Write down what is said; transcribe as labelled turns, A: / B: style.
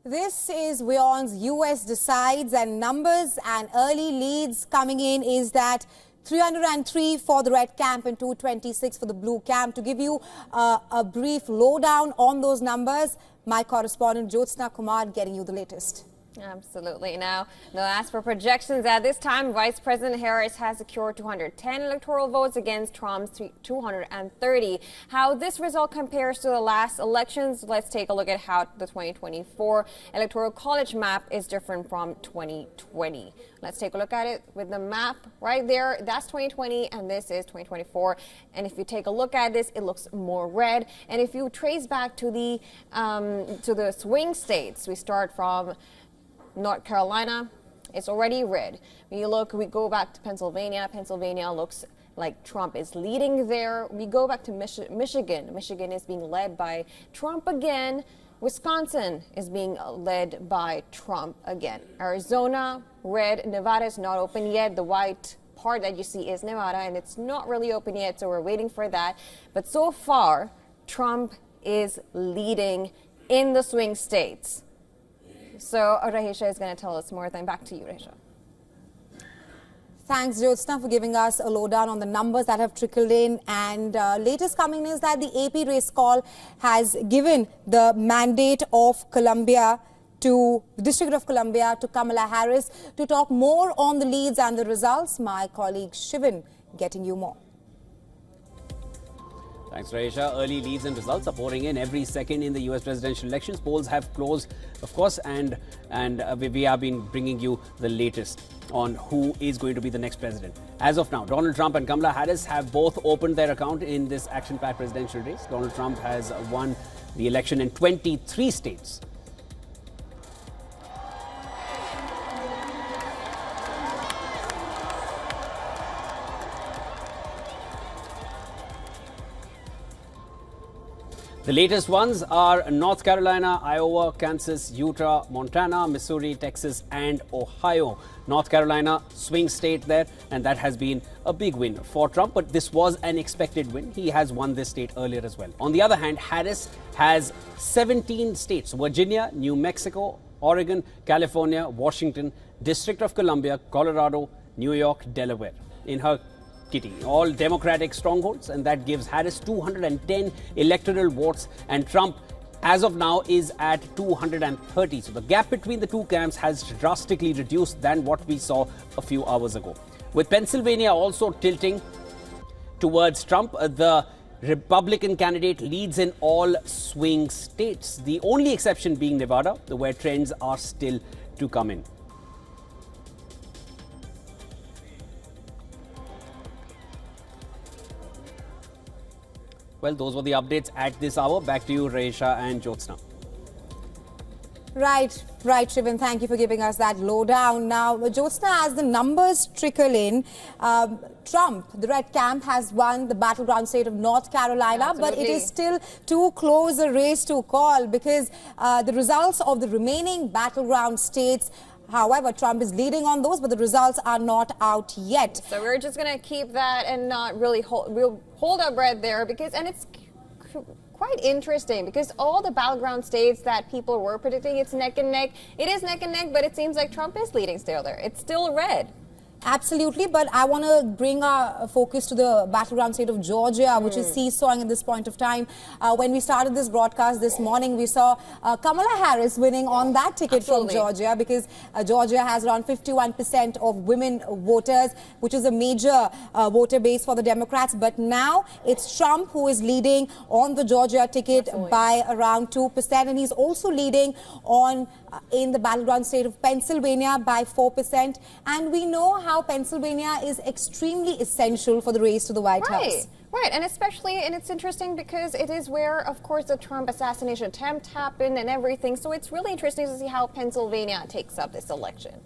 A: This is WION's US Decides, and numbers and early leads coming in is that 303 for the red camp and 226 for the blue camp. To give you a brief lowdown on those numbers, my correspondent Jyotsna Kumar getting you the latest.
B: Absolutely. Now, as for projections, at this time, Vice President Harris has secured 210 electoral votes against Trump's 230. How this result compares to the last elections, let's take a look at how the 2024 Electoral College map is different from 2020. Let's take a look at it with the map right there. That's 2020 and this is 2024. And if you take a look at this, it looks more red. And if you trace back to the swing states, we start from North Carolina, it's already red. When you look, we go back to Pennsylvania. Pennsylvania looks like Trump is leading there. We go back to Michigan. Michigan is being led by Trump again. Wisconsin is being led by Trump again. Arizona, red. Nevada is not open yet. The white part that you see is Nevada, and it's not really open yet, so we're waiting for that. But so far, Trump is leading in the swing states. So Rahisha is going to tell us more. Then back to you, Rahisha.
A: Thanks, Jyotsna, for giving us a lowdown on the numbers that have trickled in. And latest coming is that the AP race call has given the mandate of Columbia to the District of Columbia to Kamala Harris. To talk more on the leads and the results, my colleague Shivan getting you more.
C: Thanks, Rahisha. Early leads and results are pouring in every second in the US presidential elections. Polls have closed, of course, and we have been bringing you the latest on who is going to be the next president. As of now, Donald Trump and Kamala Harris have both opened their account in this action-packed presidential race. Donald Trump has won the election in 23 states. The latest ones are North Carolina, Iowa, Kansas, Utah, Montana, Missouri, Texas and Ohio. North Carolina, swing state there, and that has been a big win for Trump, but this was an expected win. He has won this state earlier as well. On the other hand, Harris has 17 states: Virginia, New Mexico, Oregon, California, Washington, District of Columbia, Colorado, New York, Delaware in her kitty, all Democratic strongholds, and that gives Harris 210 electoral votes, and Trump as of now is at 230. So the gap between the two camps has drastically reduced than what we saw a few hours ago. With Pennsylvania also tilting towards Trump, the Republican candidate leads in all swing states, the only exception being Nevada, where trends are still to come in. Well, those were the updates at this hour. Back to you, Rahisha and Jyotsna.
A: Right, Shivan. Thank you for giving us that lowdown. Now, Jyotsna, as the numbers trickle in, Trump, the red camp, has won the battleground state of North Carolina,
B: Absolutely.
A: but it is still too close a race to call because the results of the remaining battleground states, however, Trump is leading on those, but the results are not out yet.
B: So we're just going to keep that and not really we'll hold our breath there and it's quite interesting because all the battleground states that people were predicting, it's neck and neck. It is neck and neck, but it seems like Trump is leading still there. It's still red.
A: Absolutely, but I want to bring our focus to the battleground state of Georgia, which is seesawing at this point of time. When we started this broadcast this morning, we saw Kamala Harris winning on that ticket from Georgia because Georgia has around 51% of women voters, which is a major voter base for the Democrats. But now it's Trump who is leading on the Georgia ticket by around 2%, and he's also leading on in the battleground state of Pennsylvania by 4%. And we know how Pennsylvania is extremely essential for the race to the White House.
B: Right, and it's interesting because it is where, of course, the Trump assassination attempt happened and everything. So it's really interesting to see how Pennsylvania takes up this election.